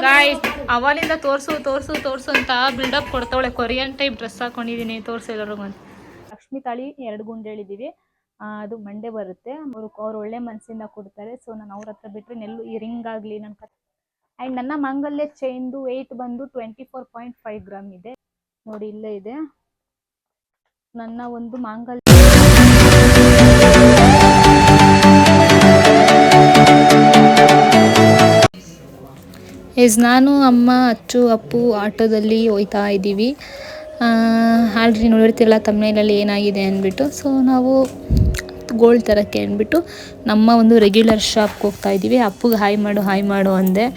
Guys ಅವಲಿಂದ ತೋರ್ಸು ತೋರ್ಸು ತೋರ್ಸು ಅಂತ ಬಿಲ್ಡಪ್ ಕೊಡ್ತಾವಳೆ. ಕೊರಿಯನ್ ಟೈಪ್ ಡ್ರೆಸ್ ಹಾಕೊಂಡಿದೀನಿ, ತೋರ್ಸು ಎಲ್ಲರಿಗೂ ಅಂತ. ಲಕ್ಷ್ಮಿ ತಾಳಿ 2 ಗುಂಡು ಹೇಳಿದೀವಿ. ಅದು ಮಂಡೇ ಬರುತ್ತೆ. ಅವ್ರು ಒಳ್ಳೆ ಮನಸ್ಸಿಂದ ಕೊಡ್ತಾರೆ. ಸೊ ನಾನು ಅವ್ರ ಹತ್ರ ಬಿಟ್ರೆ ನೆಲ್ಲು ಈ ರಿಂಗ್ ಆಗಲಿ ನನ್ನ ಆ್ಯಂಡ್ ನನ್ನ ಮಾಂಗಲ್ಯ ಚೈನ್ದು ವೆಯ್ಟ್ ಬಂದು 24.5 ಗ್ರಾಮ್ ಇದೆ ನೋಡಿ, ಇಲ್ಲೇ ಇದೆ ನನ್ನ ಒಂದು ಮಾಂಗಲ್ಯ. ನಾನು ಅಮ್ಮ ಅಚ್ಚು ಅಪ್ಪು ಆಟೋದಲ್ಲಿ ಹೋಯ್ತಾ ಇದ್ದೀವಿ. ಆಲ್ರೆಡಿ ನೋಡಿರ್ತಿರಲ್ಲ ತಮ್ಮನೇಲಲ್ಲಿ ಏನಾಗಿದೆ ಅಂದ್ಬಿಟ್ಟು. ಸೊ ನಾವು ಗೋಲ್ಡ್ ತರೋಕ್ಕೆ ಅಂದ್ಬಿಟ್ಟು ನಮ್ಮ ಒಂದು ರೆಗ್ಯುಲರ್ ಶಾಪ್ಗೆ ಹೋಗ್ತಾ ಇದ್ದೀವಿ. ಅಪ್ಪುಗೆ ಹಾಯ್ ಮಾಡು ಅಂದೆ.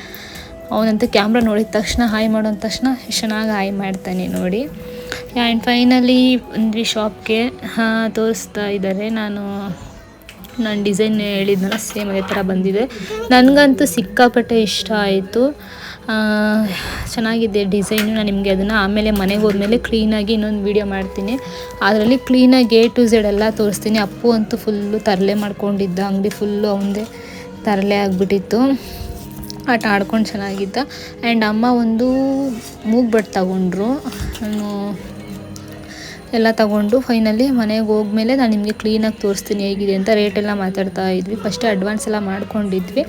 ಅವನಂತೂ ಕ್ಯಾಮ್ರಾ ನೋಡಿದ ತಕ್ಷಣ ಹಾಯ್ ಮಾಡು ಅಂದ ತಕ್ಷಣ ಚೆನ್ನಾಗಿ ಹಾಯ್ ಮಾಡ್ತಾನೆ ನೋಡಿ. ಆ್ಯಂಡ್ ಫೈನಲಿ ಒಂದು ಶಾಪ್ಗೆ ತೋರಿಸ್ತಾ ಇದ್ದಾರೆ. ನಾನು ಡಿಸೈನ್ ಹೇಳಿದ್ನಲ್ಲ ಸೇಮ್ ಅದೇ ಥರ ಬಂದಿದೆ. ನನಗಂತೂ ಸಿಕ್ಕಾಪಟ್ಟೆ ಇಷ್ಟ ಆಯಿತು. ಚೆನ್ನಾಗಿದೆ ಡಿಸೈನು. ನಾನು ನಿಮಗೆ ಅದನ್ನು ಆಮೇಲೆ ಮನೆಗೆ ಹೋದ್ಮೇಲೆ ಕ್ಲೀನಾಗಿ ಇನ್ನೊಂದು ವೀಡಿಯೋ ಮಾಡ್ತೀನಿ. ಅದರಲ್ಲಿ ಕ್ಲೀನಾಗಿ A to Z ಎಲ್ಲ ತೋರಿಸ್ತೀನಿ. ಅಪ್ಪು ಅಂತೂ ಫುಲ್ಲು ತರಲೆ ಮಾಡ್ಕೊಂಡಿದ್ದ, ಅಂಗಡಿ ಫುಲ್ಲು ಅವಂದೇ ತರಲೆ ಆಗಿಬಿಟ್ಟಿತ್ತು. ಆಟ ಆಡ್ಕೊಂಡು ಚೆನ್ನಾಗಿದ್ದ. ಆ್ಯಂಡ್ ಅಮ್ಮ ಒಂದು ಮೂಗ್ಬಟ್ಟು ತಗೊಂಡ್ರು. ನಾನು ಎಲ್ಲ ತಗೊಂಡು ಫೈನಲಿ ಮನೆಗೆ ಹೋದ್ಮೇಲೆ ನಾನು ನಿಮಗೆ ಕ್ಲೀನಾಗಿ ತೋರಿಸ್ತೀನಿ ಹೇಗಿದೆ ಅಂತ. ರೇಟೆಲ್ಲ ಮಾತಾಡ್ತಾ ಇದ್ವಿ. ಫಸ್ಟೇ ಅಡ್ವಾನ್ಸ್ ಎಲ್ಲ ಮಾಡ್ಕೊಂಡಿದ್ವಿ.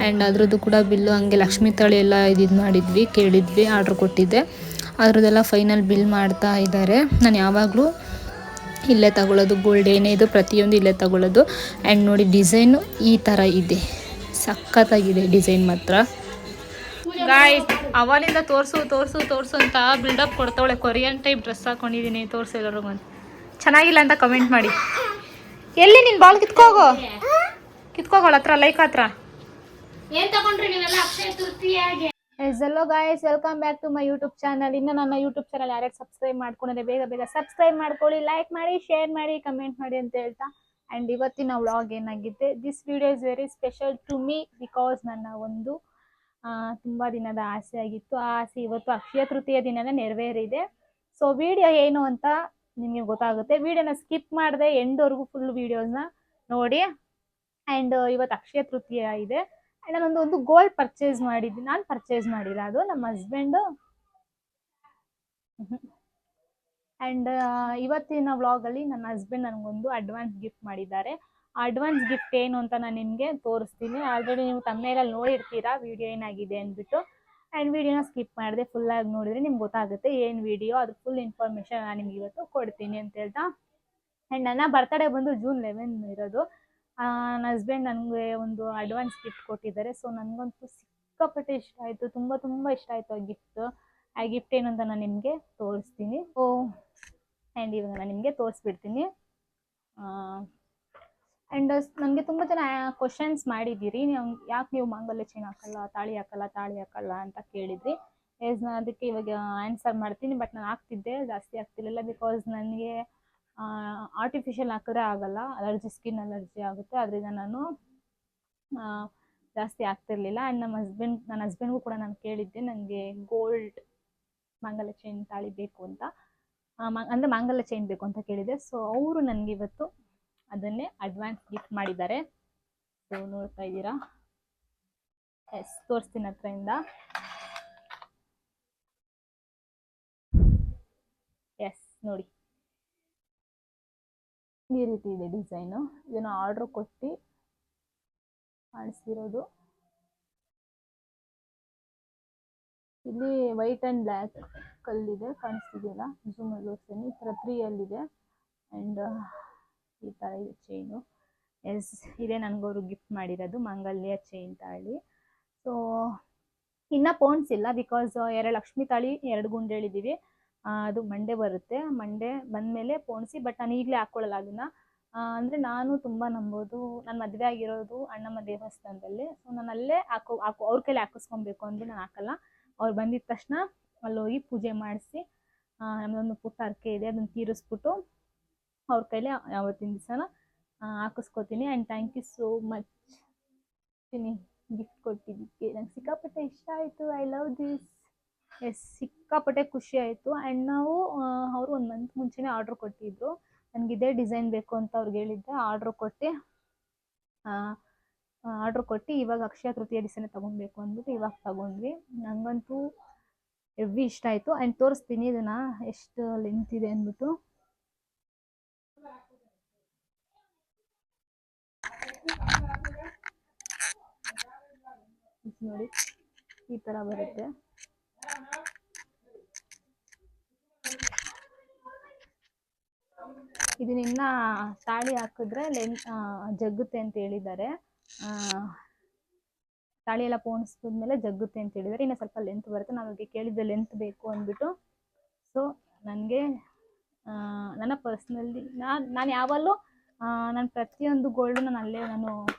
ಆ್ಯಂಡ್ ಅದ್ರದ್ದು ಕೂಡ ಬಿಲ್ಲು ಹಂಗೆ ಲಕ್ಷ್ಮಿ ತಾಳಿ ಎಲ್ಲ ಇದು ಮಾಡಿದ್ವಿ, ಕೇಳಿದ್ವಿ, ಆರ್ಡ್ರ್ ಕೊಟ್ಟಿದ್ದೆ. ಅದ್ರದ್ದೆಲ್ಲ ಫೈನಲ್ ಬಿಲ್ ಮಾಡ್ತಾ ಇದ್ದಾರೆ. ನಾನು ಯಾವಾಗಲೂ ಇಲ್ಲೇ ತಗೊಳ್ಳೋದು, ಗೋಲ್ಡ್ ಏನೇ ಇದು ಪ್ರತಿಯೊಂದು ಇಲ್ಲೇ ತಗೊಳ್ಳೋದು. ಆ್ಯಂಡ್ ನೋಡಿ ಡಿಸೈನು ಈ ಥರ ಇದೆ, ಸಖತ್ತಾಗಿದೆ ಡಿಸೈನ್ ಮಾತ್ರ. ಗಾಯ್ಸ್ ಅವಲಿಂದ ತೋರ್ಸು ತೋರ್ಸು ತೋರ್ಸು ಅಂತ ಬಿಲ್ಡಪ್ ಕೊಡ್ತಾವಳೆ. ಕೊರಿಯನ್ ಟೈಪ್ ಡ್ರೆಸ್ ಹಾಕೊಂಡಿದೀನಿ, ತೋರ್ಸು ಎಲ್ಲರಿಗೂ ಅಂತ. ಚೆನ್ನಾಗಿಲ್ಲ ಅಂತ ಕಮೆಂಟ್ ಮಾಡಿ. ಎಲ್ಲಿ ನಿನ್ ಬಾಲ್ ಕಿತ್ಕೋಗೋಳ ಹತ್ರ ಲೈಕ್ ಹತ್ರ ಏನ್ ತಗೊಂಡ್ರಿ ನೀವೆಲ್ಲ ಅಕ್ಷಯ ತೃತೀಯಾಗೆ. Hello guys, welcome back to my YouTube channel. ಇನ್ನು ನನ್ನ ಯೂಟ್ಯೂಬ್ ಚಾನಲ್ ಯಾರ್ಯಾರು ಸಬ್ಸ್ಕ್ರೈಬ್ ಮಾಡ್ಕೊಂಡಿದ್ರೆ ಬೇಗ ಸಬ್ಸ್ಕ್ರೈಬ್ ಮಾಡ್ಕೊಳ್ಳಿ, ಲೈಕ್ ಮಾಡಿ, ಶೇರ್ ಮಾಡಿ, ಕಮೆಂಟ್ ಮಾಡಿ ಅಂತ ಹೇಳ್ತಾ. ಆ್ಯಂಡ್ ಇವತ್ತಿನ ವ್ಲಾಗ್ ಏನಾಗಿದೆ, this video is very special to me because ನನ್ನ ಒಂದು ತುಂಬ ದಿನದ ಆಸೆ ಆಗಿತ್ತು. ಆ ಆಸೆ ಇವತ್ತು ಅಕ್ಷಯ ತೃತೀಯ ದಿನನೇ ನೆರವೇರಿದೆ. ಸೊ ವಿಡಿಯೋ ಏನು ಅಂತ ನಿಮಗೆ ಗೊತ್ತಾಗುತ್ತೆ. ವಿಡಿಯೋನ ಸ್ಕಿಪ್ ಮಾಡದೆ ಎಂಡ್ವರೆಗೂ ಫುಲ್ ವಿಡಿಯೋಸ್ನ ನೋಡಿ. ಆ್ಯಂಡ್ ಇವತ್ತು ಅಕ್ಷಯ ತೃತೀಯ ಇದೆ. ಆ್ಯಂಡ್ ನಾನೊಂದು ಗೋಲ್ಡ್ ಪರ್ಚೇಸ್ ಮಾಡಿದ್ದೀನಿ. ನಾನು ಪರ್ಚೇಸ್ ಮಾಡಿಲ್ಲ, ಅದು ನಮ್ಮ ಹಸ್ಬೆಂಡು. ಆ್ಯಂಡ್ ಇವತ್ತಿನ ವ್ಲಾಗಲ್ಲಿ ನನ್ನ ಹಸ್ಬೆಂಡ್ ನನಗೊಂದು ಅಡ್ವಾನ್ಸ್ ಗಿಫ್ಟ್ ಮಾಡಿದ್ದಾರೆ. ಆ ಅಡ್ವಾನ್ಸ್ ಗಿಫ್ಟ್ ಏನು ಅಂತ ನಾನು ನಿಮಗೆ ತೋರಿಸ್ತೀನಿ. ಆಲ್ರೆಡಿ ನೀವು ತಮ್ಮನೇಲಲ್ಲಿ ನೋಡಿರ್ತೀರಾ ವಿಡಿಯೋ ಏನಾಗಿದೆ ಅಂದ್ಬಿಟ್ಟು. ಆ್ಯಂಡ್ ವಿಡಿಯೋನ ಸ್ಕಿಪ್ ಮಾಡಿದೆ ಫುಲ್ಲಾಗಿ ನೋಡಿದರೆ ನಿಮ್ಗೆ ಗೊತ್ತಾಗುತ್ತೆ ಏನು ವಿಡಿಯೋ, ಅದು ಫುಲ್ ಇನ್ಫಾರ್ಮೇಷನ್ ನಾನು ನಿಮ್ಗೆ ಇವತ್ತು ಕೊಡ್ತೀನಿ ಅಂತ ಹೇಳ್ತಾ. ಆ್ಯಂಡ್ ನನ್ನ ಬರ್ತಡೇ ಬಂದು June 11 ಇರೋದು. ನನ್ನ ಹಸ್ಬೆಂಡ್ ನನಗೆ ಒಂದು ಅಡ್ವಾನ್ಸ್ ಗಿಫ್ಟ್ ಕೊಟ್ಟಿದ್ದಾರೆ. ಸೊ ನನಗಂತೂ ಸಿಕ್ಕಾಪಟ್ಟೆ ಇಷ್ಟ ಆಯಿತು, ತುಂಬ ಇಷ್ಟ ಆಯಿತು ಆ ಗಿಫ್ಟು. ಆ ಗಿಫ್ಟ್ ಏನು ಅಂತ ನಾನು ನಿಮಗೆ ತೋರಿಸ್ತೀನಿ. ಆ್ಯಂಡ್ ಇವಾಗ ನಾನು ನಿಮಗೆ ತೋರಿಸ್ಬಿಡ್ತೀನಿ. ಆ್ಯಂಡ್ ನನಗೆ ತುಂಬ ಜನ ಕ್ವಶನ್ಸ್ ಮಾಡಿದ್ದೀರಿ, ಯಾಕೆ ನೀವು ಮಾಂಗಲ್ಯ ಚೈನ್ ಹಾಕಲ್ಲ, ತಾಳಿ ಹಾಕಲ್ಲ ಅಂತ ಕೇಳಿದ್ರಿ. ನಾನು ಅದಕ್ಕೆ ಇವಾಗ ಆನ್ಸರ್ ಮಾಡ್ತೀನಿ. ಬಟ್ ನಾನು ಹಾಕ್ತಿದ್ದೆ, ಜಾಸ್ತಿ ಆಗ್ತಿರ್ಲಿಲ್ಲ. ಬಿಕಾಸ್ ನನಗೆ ಆರ್ಟಿಫಿಷಿಯಲ್ ಹಾಕಿದ್ರೆ ಆಗಲ್ಲ, ಸ್ಕಿನ್ ಅಲರ್ಜಿ ಆಗುತ್ತೆ. ಅದರಿಂದ ನಾನು ಜಾಸ್ತಿ ಆಗ್ತಿರ್ಲಿಲ್ಲ. ಆ್ಯಂಡ್ ನನ್ನ ಹಸ್ಬೆಂಡ್ಗೂ ಕೂಡ ನಾನು ಕೇಳಿದ್ದೆ, ನನಗೆ ಗೋಲ್ಡ್ ಮಾಂಗಲ್ಯ ಚೈನ್ ತಾಳಿ ಬೇಕು ಅಂತ, ಅಂದರೆ ಮಾಂಗಲ್ಯ ಚೈನ್ ಬೇಕು ಅಂತ ಕೇಳಿದೆ. ಸೊ ಅವರು ನನಗೆ ಇವತ್ತು ಅದನ್ನೇ ಅಡ್ವಾನ್ಸ್ ಗಿಫ್ಟ್ ಮಾಡಿದ್ದಾರೆ. ಸೊ ನೋಡ್ತಾ ಇದ್ದೀರಾ, ಎಸ್ ತೋರಿಸ್ತೀನಿ ಹತ್ರದಿಂದ. ಎಸ್ ನೋಡಿ, ಈ ರೀತಿ ಇದೆ ಡಿಸೈನು. ಇದನ್ನು ಆರ್ಡ್ರ್ ಕೊಟ್ಟು ಕಾಣಿಸ್ತಿರೋದು. ಇಲ್ಲಿ ವೈಟ್ ಆ್ಯಂಡ್ ಬ್ಲ್ಯಾಕ್ ಕಲ್ಲಿದೆ, ಕಾಣಿಸ್ತಿದೆಯಲ್ಲ, ಝೂಮಲ್ಲಿ ತೋರಿಸ್ತೀನಿ. ಈ ಥರ 3 ಆ್ಯಂಡ್ ಈ ಥರ ಇದೆ ಚೈನು. ಎಸ್ ಇದೇ ನನಗವರು ಗಿಫ್ಟ್ ಮಾಡಿರೋದು ಮಾಂಗಲ್ಯ ಚೈನ್ ತಾಳಿ. ಸೊ ಇನ್ನು ಪೌಂಡ್ಸ್ ಇಲ್ಲ, ಬಿಕಾಸ್ 2 ಲಕ್ಷ್ಮಿ ತಾಳಿ 2 ಗುಂಡು ಹೇಳಿದ್ದೀವಿ. ಅದು ಮಂಡೇ ಬರುತ್ತೆ. ಮಂಡೇ ಬಂದಮೇಲೆ ಪೌಂಡ್ಸಿ. ಬಟ್ ನಾನು ಈಗಲೇ ಹಾಕ್ಕೊಳ್ಳಲ್ಲ ಅದನ್ನು. ಅಂದರೆ ನಾನು ತುಂಬ ನಂಬೋದು, ನಾನು ಮದುವೆ ಆಗಿರೋದು ಅಣ್ಣಮ್ಮ ದೇವಸ್ಥಾನದಲ್ಲಿ. ಸೊ ನಾನು ಅಲ್ಲೇ ಅವ್ರ ಕೈಲಿ ಹಾಕಿಸ್ಕೊಬೇಕು ಅಂದರೆ ನಾನು ಹಾಕಲ್ಲ. ಅವ್ರು ಬಂದಿದ್ದ ತಕ್ಷಣ ಅಲ್ಲಿ ಹೋಗಿ ಪೂಜೆ ಮಾಡಿಸಿ, ನಮ್ಮದೊಂದು ಪುಟ್ಟ ಹರಕೆ ಇದೆ, ಅದನ್ನು ತೀರಿಸ್ಬಿಟ್ಟು ಅವ್ರ ಕೈಲಿ ಅವತ್ತಿನ ದಿವಸನ ಹಾಕಿಸ್ಕೊತೀನಿ. And thank you so much gift ಕೊಟ್ಟಿದ್ದಕ್ಕೆ. ನಂಗೆ ಸಿಕ್ಕಾಪಟ್ಟೆ ಇಷ್ಟ ಆಯಿತು. I love this. ಎಸ್ ಸಿಕ್ಕಾಪಟ್ಟೆ ಖುಷಿ ಆಯಿತು. ಆ್ಯಂಡ್ ನಾವು ಅವರು 1 ಮಂತ್ ಮುಂಚೆನೇ ಆರ್ಡ್ರ್ ಕೊಟ್ಟಿದ್ರು. ನನಗೆ ಇದೇ ಡಿಸೈನ್ ಬೇಕು ಅಂತ ಅವ್ರಿಗೆ ಹೇಳಿದ್ದೆ. ಆರ್ಡ್ರ್ ಕೊಟ್ಟು ಆರ್ಡ್ರ್ ಕೊಟ್ಟು ಇವಾಗ ಅಕ್ಷಯ ತೃತೀಯ ದಿವಸನೇ ತೊಗೊಬೇಕು ಅಂದ್ಬಿಟ್ಟು ಇವಾಗ ತೊಗೊಂಡ್ವಿ. ನನಗಂತೂ ಹೆವಿ ಇಷ್ಟ ಆಯಿತು. ಆ್ಯಂಡ್ ತೋರಿಸ್ತೀನಿ ಇದನ್ನು ಎಷ್ಟು ಲೆಂತ್ ಇದೆ ಅಂದ್ಬಿಟ್ಟು. ನೋಡಿ ಈ ಥರ ಬರುತ್ತೆ. ಇದನ್ನ ತಾಳಿ ಹಾಕಿದ್ರೆ ಜಗ್ಗುತ್ತೆ ಅಂತ ಹೇಳಿದ್ದಾರೆ. ತಾಳಿ ಎಲ್ಲ ಪೋಣಿಸಿದ್ಮೇಲೆ ಜಗ್ಗುತ್ತೆ ಅಂತ ಹೇಳಿದ್ದಾರೆ. ಇನ್ನು ಸ್ವಲ್ಪ ಲೆಂತ್ ಬರುತ್ತೆ. ನಾನು ಅವ್ರಿಗೆ ಕೇಳಿದ್ದೆ ಲೆಂತ್ ಬೇಕು ಅಂದ್ಬಿಟ್ಟು. ಸೊ ನನಗೆ ನನ್ನ ಪರ್ಸ್ನಲಿ ನಾನು ಯಾವಾಗಲೂ ನಾನು ಪ್ರತಿಯೊಂದು ಗೋಲ್ಡು ನಾನು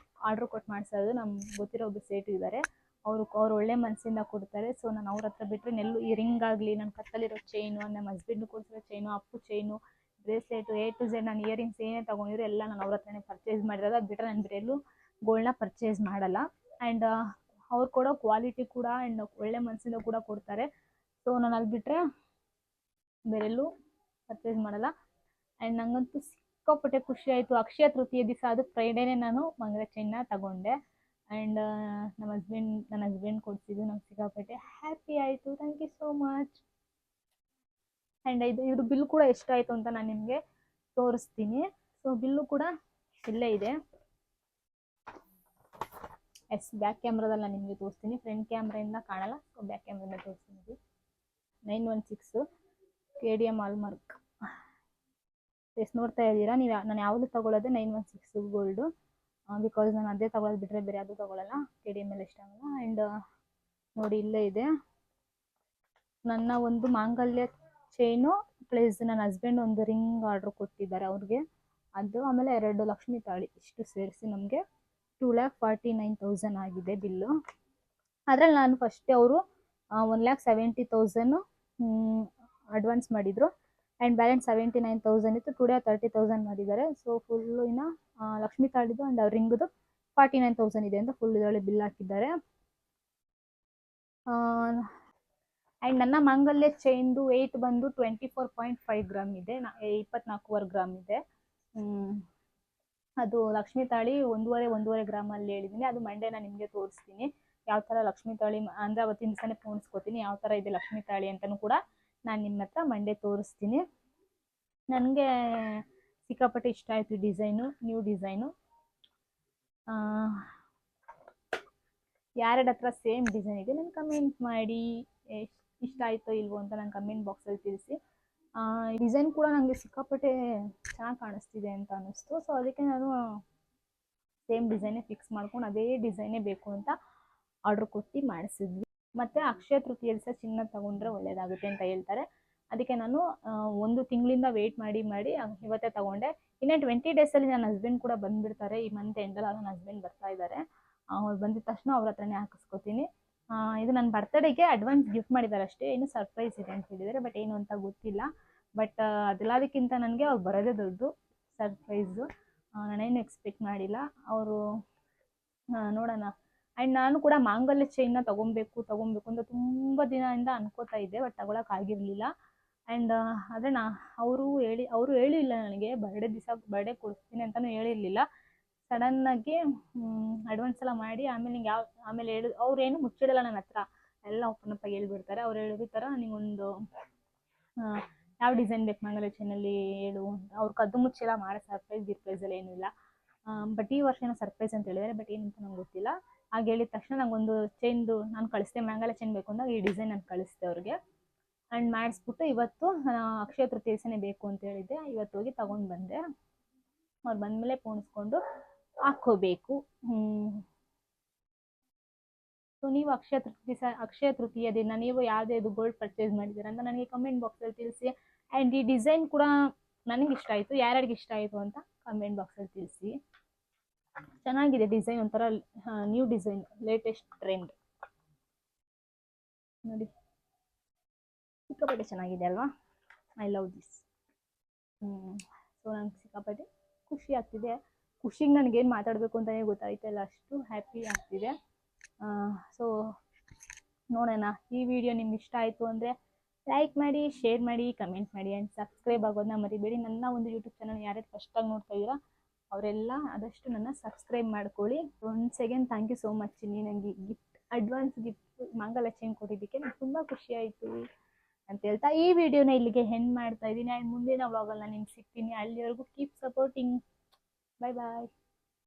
ಆರ್ಡ್ರ್ ಕೊಟ್ಟು ಮಾಡಿಸೋದು. ನಮ್ಗೆ ಗೊತ್ತಿರೋ ಒಬ್ಬರು ಸೇಟ್ ಇದ್ದಾರೆ, ಅವ್ರು ಒಳ್ಳೆ ಮನಸ್ಸಿಂದ ಕೊಡ್ತಾರೆ. ಸೊ ನಾನು ಅವ್ರ ಹತ್ರ ಬಿಟ್ಟರೆ ನೆಲ್ಲು ಈ ರಿಂಗ್ ಆಗಲಿ, ನನ್ನ ಕತ್ತಲಿರೋ ಚೈನು, ನಮ್ಮ ಹಸ್ಬೆಂಡ್ ಕೊಡಿಸಿರೋ chain, Appu chain, bracelet, A to Z ನಾನು ಇಯರಿಂಗ್ಸ್ ಏನೇ ತೊಗೊಂಡಿರೋ ಎಲ್ಲ ನಾನು ಅವ್ರ ಹತ್ರನೇ ಪರ್ಚೇಸ್ ಮಾಡಿರೋದು. ಅದು ಬಿಟ್ಟರೆ ನಾನು ಬೇರೆಲ್ಲೂ ಗೋಲ್ಡ್ನ ಪರ್ಚೇಸ್ ಮಾಡಲ್ಲ. ಆ್ಯಂಡ್ ಅವ್ರು ಕೊಡೋ ಕ್ವಾಲಿಟಿ ಕೂಡ ಆ್ಯಂಡ್ ಒಳ್ಳೆ ಮನಸ್ಸಿಂದ ಕೂಡ ಕೊಡ್ತಾರೆ. ಸೊ ನಾನು ಅದು ಬಿಟ್ಟರೆ ಬೇರೆಲ್ಲೂ ಪರ್ಚೇಸ್ ಮಾಡಲ್ಲ. ಆ್ಯಂಡ್ ನನಗಂತೂ ಸಿಕ್ಕಾಪಟ್ಟೆ ಖುಷಿ ಆಯಿತು. ಅಕ್ಷಯ ತೃತೀಯ ದಿವಸ ಅದು ಫ್ರೈಡೇನೇ ನಾನು ಮಂಗಳ ಚೈನ್ನ ತಗೊಂಡೆ. ಆ್ಯಂಡ್ ನನ್ನ ಹಸ್ಬೆಂಡ್ ಕೊಡಿಸಿದ್ದು ನಂಗೆ ಸಿಕ್ಕಾಪಟ್ಟೆ ಹ್ಯಾಪಿ ಆಯಿತು. Thank you so much. And ಇದ್ರ ಬಿಲ್ ಕೂಡ ಎಷ್ಟಾಯಿತು ಅಂತ ನಾನು ನಿಮಗೆ ತೋರಿಸ್ತೀನಿ. ಸೊ ಬಿಲ್ಲು ಕೂಡ ಇಲ್ಲೇ ಇದೆ. ಬ್ಯಾಕ್ ಕ್ಯಾಮ್ರಾದಲ್ಲಿ ನಾನು ನಿಮಗೆ ತೋರಿಸ್ತೀನಿ. ಫ್ರಂಟ್ ಕ್ಯಾಮ್ರಾಯಿಂದ ಕಾಣಲ್ಲ, ಸೊ ಬ್ಯಾಕ್ ಕ್ಯಾಮ್ರಾದಿಂದ ತೋರಿಸ್ತೀನಿ. 916 KDM ಹಾಲ್ಮಾರ್ಕ್. ಎಷ್ಟು ನೋಡ್ತಾ ಇದ್ದೀರಾ ನೀವು? ನಾನು ಯಾವುದು ತಗೊಳ್ಳೋದೆ 916 ಗೋಲ್ಡು, ಬಿಕಾಸ್ ನಾನು ಅದೇ ತಗೊಳ್ಳೋದು ಬಿಟ್ಟರೆ ಬೇರೆ ಯಾವುದು ತಗೊಳ್ಳಲ್ಲ. KDM ಮೇಲೆ ಇಷ್ಟ ಆಗಲ್ಲ. ಆ್ಯಂಡ್ ನೋಡಿ ಇಲ್ಲೇ ಇದೆ ನನ್ನ ಒಂದು ಮಾಂಗಲ್ಯ ಚೈನು ಪ್ಲಸ್ ನನ್ನ ಹಸ್ಬೆಂಡ್ ಒಂದು ರಿಂಗ್ ಆರ್ಡ್ರ್ ಕೊಟ್ಟಿದ್ದಾರೆ ಅವ್ರಿಗೆ, ಅದು ಆಮೇಲೆ 2 ಲಕ್ಷ್ಮಿ ತಾಳಿ, ಇಷ್ಟು ಸೇರಿಸಿ ನಮಗೆ 2,49,000 ಆಗಿದೆ ಬಿಲ್ಲು. ಅದರಲ್ಲಿ ನಾನು ಫಸ್ಟೇ ಅವರು 1,70,000 ಅಡ್ವಾನ್ಸ್ ಮಾಡಿದರು. ಆ್ಯಂಡ್ ಬ್ಯಾಲೆನ್ಸ್ 79,000 ಇತ್ತು. ಟುಡೇ 30,000 ಮಾಡಿದ್ದಾರೆ. ಸೊ ಫುಲ್ಲು ಇನ್ನು ಲಕ್ಷ್ಮಿ ತಾಳಿದು ಆ್ಯಂಡ್ ಅವ್ರ ರಿಂಗ್ದು 49,000 ಇದೆ ಅಂತ ಫುಲ್ ಇದರಲ್ಲಿ ಬಿಲ್ ಹಾಕಿದ್ದಾರೆ. ಆ್ಯಂಡ್ ನನ್ನ ಮಾಂಗಲ್ಯ ಚೈನ್ದು ವೆಯ್ಟ್ ಬಂದು 24.5 ಗ್ರಾಮ್ ಇದೆ, 24 ಗ್ರಾಮ್ ಇದೆ. ಅದು ಲಕ್ಷ್ಮಿ ತಾಳಿ 1.5 ಗ್ರಾಮಲ್ಲಿ ಹೇಳಿದ್ದೀನಿ. ಅದು ಮಂಡೇ ನಾನು ನಿಮಗೆ ತೋರಿಸ್ತೀನಿ ಯಾವ ಥರ ಲಕ್ಷ್ಮಿ ತಾಳಿ ಅಂದರೆ ಅವತ್ತಿನ ದಿವಸನೇ ಪೋಣಿಸ್ಕೋತೀನಿ ಯಾವ ಥರ ಇದೆ ಲಕ್ಷ್ಮಿ ತಾಳಿ ಅಂತಲೂ ಕೂಡ ನಾನು ನಿಮ್ಮ ಹತ್ರ ಮಂಡೇ ತೋರಿಸ್ತೀನಿ. ನನಗೆ ಸಿಕ್ಕಾಪಟ್ಟೆ ಇಷ್ಟ ಆಯಿತು ಡಿಸೈನು, ನ್ಯೂ ಡಿಸೈನು. ಯಾರ ಹತ್ರ ಸೇಮ್ ಡಿಸೈನ್ ಇದೆ ನಾನು ಕಮೆಂಟ್ ಮಾಡಿ, ಇಷ್ಟ ಆಯಿತೋ ಇಲ್ವೋ ಅಂತ ನಾನು ಕಮೆಂಟ್ ಬಾಕ್ಸಲ್ಲಿ ತಿಳಿಸಿ. ಡಿಸೈನ್ ಕೂಡ ನನಗೆ ಸಿಕ್ಕಾಪಟ್ಟೆ ಚೆನ್ನಾಗಿ ಕಾಣಿಸ್ತಿದೆ ಅಂತ ಅನ್ನಿಸ್ತು. ಸೊ ಅದಕ್ಕೆ ನಾನು ಸೇಮ್ ಡಿಸೈನೇ ಫಿಕ್ಸ್ ಮಾಡ್ಕೊಂಡು ಅದೇ ಡಿಸೈನೇ ಬೇಕು ಅಂತ ಆರ್ಡ್ರ್ ಕೊಟ್ಟು ಮಾಡಿಸಿದ್ವಿ. ಮತ್ತು ಅಕ್ಷಯ ತೃತೀಯ ದಿವಸ ಚಿನ್ನ ತೊಗೊಂಡ್ರೆ ಒಳ್ಳೆಯದಾಗುತ್ತೆ ಅಂತ ಹೇಳ್ತಾರೆ. ಅದಕ್ಕೆ ನಾನು 1 ತಿಂಗಳಿಂದ ವೆಯ್ಟ್ ಮಾಡಿ ಇವತ್ತೇ ತೊಗೊಂಡೆ. ಇನ್ನು 20 ಡೇಸಲ್ಲಿ ನನ್ನ ಹಸ್ಬೆಂಡ್ ಕೂಡ ಬಂದುಬಿಡ್ತಾರೆ. ಈ ಮಂತ್ ಎಂಡಲ್ಲಿ ನನ್ನ ಹಸ್ಬೆಂಡ್ ಬರ್ತಾ ಇದ್ದಾರೆ. ಅವ್ರು ಬಂದಿದ ತಕ್ಷಣ ಅವ್ರ ಹತ್ರನೇ ಹಾಕಿಸ್ಕೊತೀನಿ. ಇದು ನನ್ನ ಬರ್ತಡೇಗೆ ಅಡ್ವಾನ್ಸ್ ಗಿಫ್ಟ್ ಮಾಡಿದ್ದಾರೆ ಅಷ್ಟೇ, ಇನ್ನು ಸರ್ಪ್ರೈಸ್ ಇದೆ ಅಂತ ಹೇಳಿದ್ದಾರೆ. ಬಟ್ ಏನು ಅಂತ ಗೊತ್ತಿಲ್ಲ. ಬಟ್ ಅದೆಲ್ಲದಕ್ಕಿಂತ ನನಗೆ ಅವ್ರು ಬರೋದೇ ದೊಡ್ಡ ಸರ್ಪ್ರೈಸು. ನಾನೇನು ಎಕ್ಸ್ಪೆಕ್ಟ್ ಮಾಡಿಲ್ಲ. ಅವರು ನೋಡೋಣ. ಆ್ಯಂಡ್ ನಾನು ಕೂಡ ಮಾಂಗಲ್ಯ ಚೈನ್ನ ತೊಗೊಬೇಕು ಅಂತ ತುಂಬ ದಿನದಿಂದ ಅನ್ಕೋತಾ ಇದ್ದೆ, ಬಟ್ ತಗೊಳಕ್ಕಾಗಿರಲಿಲ್ಲ. ಆ್ಯಂಡ್ ಆದರೆ ಅವರು ಹೇಳಿಲ್ಲ ನನಗೆ ಬರ್ಡೇ ಕೊಡಿಸ್ತೀನಿ ಅಂತಲೂ ಹೇಳಿರಲಿಲ್ಲ. ಸಡನ್ನಾಗಿ ಅಡ್ವಾನ್ಸ್ ಎಲ್ಲ ಮಾಡಿ ಆಮೇಲೆ ಅವ್ರೇನು ಮುಚ್ಚಿಡಲ್ಲ ನನ್ನ ಹತ್ರ, ಎಲ್ಲ ಓಪನ್ ಅಪ್ ಆಗಿ ಹೇಳ್ಬಿಡ್ತಾರೆ. ಅವ್ರು ಹೇಳಿದ ಥರ ನಿಗೊಂದು ಯಾವ ಡಿಸೈನ್ ಬೇಕು ಮಾಂಗಲ್ಯ ಚೈನಲ್ಲಿ ಹೇಳು ಅಂತ. ಅವ್ರು ಕದ್ದು ಮುಚ್ಚೆಲ್ಲ ಮಾಡೋ ಸರ್ಪ್ರೈಸಲ್ಲಿ ಏನೂ ಇಲ್ಲ. ಬಟ್ ಈ ವರ್ಷ ಏನೋ ಸರ್ಪ್ರೈಸ್ ಅಂತ ಹೇಳಿದ್ದಾರೆ, ಬಟ್ ಏನಂತ ನಂಗೆ ಗೊತ್ತಿಲ್ಲ. ಹಾಗೆ ಹೇಳಿದ ತಕ್ಷಣ ನಂಗೊಂದು ಚೈನ್ದು ನಾನು ಕಳಿಸ್ದೆ, ಮಾಂಗಲ್ಯ ಚೈನ್ ಬೇಕು ಅಂದಾಗ ಈ ಡಿಸೈನ್ ನಾನು ಕಳಿಸ್ದೆ ಅವ್ರಿಗೆ. ಆ್ಯಂಡ್ ಮಾಡಿಸ್ಬಿಟ್ಟು ಇವತ್ತು ಅಕ್ಷಯ ತೃತೀಯ ದಿವಸನೇ ಬೇಕು ಅಂತ ಹೇಳಿದ್ದೆ. ಇವತ್ತು ಹೋಗಿ ತೊಗೊಂಡು ಬಂದೆ. ಅವ್ರು ಬಂದಮೇಲೆ ಪೋಣಿಸ್ಕೊಂಡು ಹಾಕ್ಕೋಬೇಕು. ಸೊ ನೀವು ಅಕ್ಷಯ ತೃತೀಯ ದಿನ ನೀವು ಯಾವುದೇ ಗೋಲ್ಡ್ ಪರ್ಚೇಸ್ ಮಾಡಿದ್ದೀರಾ ಅಂತ ನನಗೆ ಕಮೆಂಟ್ ಬಾಕ್ಸಲ್ಲಿ ತಿಳಿಸಿ. ಆ್ಯಂಡ್ ಈ ಡಿಸೈನ್ ಕೂಡ ನನಗೆ ಇಷ್ಟ ಆಯಿತು, ಯಾರ್ಯಾರಿಗೆ ಇಷ್ಟ ಆಯಿತು ಅಂತ ಕಮೆಂಟ್ ಬಾಕ್ಸಲ್ಲಿ ತಿಳಿಸಿ. ಚೆನ್ನಾಗಿದೆ ಡಿಸೈನ್, ಒಂಥರ ನ್ಯೂ ಡಿಸೈನ್, ಲೇಟೆಸ್ಟ್ ಟ್ರೆಂಡ್ ನೋಡಿ, ಸಿಕ್ಕಾಪಟ್ಟೆ ಚೆನ್ನಾಗಿದೆ ಅಲ್ವಾ? I love this. ಸೊ ನಂಗೆ ಸಿಕ್ಕಾಪಟ್ಟೆ ಖುಷಿ ಆಗ್ತಿದೆ. ಖುಷಿಗೆ ನನಗೇನು ಮಾತಾಡಬೇಕು ಅಂತಲೇ ಗೊತ್ತಾಯ್ತಲ್ಲ, ಅಷ್ಟು ಹ್ಯಾಪಿ ಆಗ್ತಿದೆ. ಸೊ ನೋಡೋಣ, ಈ ವಿಡಿಯೋ ನಿಮ್ಗೆ ಇಷ್ಟ ಆಯಿತು ಅಂದರೆ ಲೈಕ್ ಮಾಡಿ, ಶೇರ್ ಮಾಡಿ, ಕಮೆಂಟ್ ಮಾಡಿ ಆ್ಯಂಡ್ ಸಬ್ಸ್ಕ್ರೈಬ್ ಆಗೋದನ್ನ ಮರಿಬೇಡಿ. ನನ್ನ ಒಂದು ಯೂಟ್ಯೂಬ್ ಚಾನಲ್ ಯಾರ್ಯಾರು ಫಸ್ಟಾಗಿ ನೋಡ್ತಾ ಇದ್ದೀರಾ ಅವರೆಲ್ಲ ಆದಷ್ಟು ನನ್ನ ಸಬ್ಸ್ಕ್ರೈಬ್ ಮಾಡ್ಕೊಳ್ಳಿ. Once again thank you so much Chinni, ನನಗೆ ಅಡ್ವಾನ್ಸ್ ಗಿಫ್ಟ್ ಮಾಂಗಲ್ಯ ಕೊಟ್ಟಿದ್ದಕ್ಕೆ ನಂಗೆ ತುಂಬ ಖುಷಿ ಆಯಿತು ಅಂತ ಹೇಳ್ತಾ ಈ ವಿಡಿಯೋನ ಇಲ್ಲಿಗೆ ಹೆಂಡ್ ಮಾಡ್ತಾ ಇದ್ದೀನಿ. ಆ್ಯಂಡ್ ಮುಂದಿನ ವ್ಲಾಗಲ್ಲಿ ನಾನು ನಿಮ್ಗೆ ಸಿಗ್ತೀನಿ. ಅಲ್ಲಿವರೆಗೂ ಕೀಪ್ ಸಪೋರ್ಟಿಂಗ್. ಬಾಯ್ ಬಾಯ್.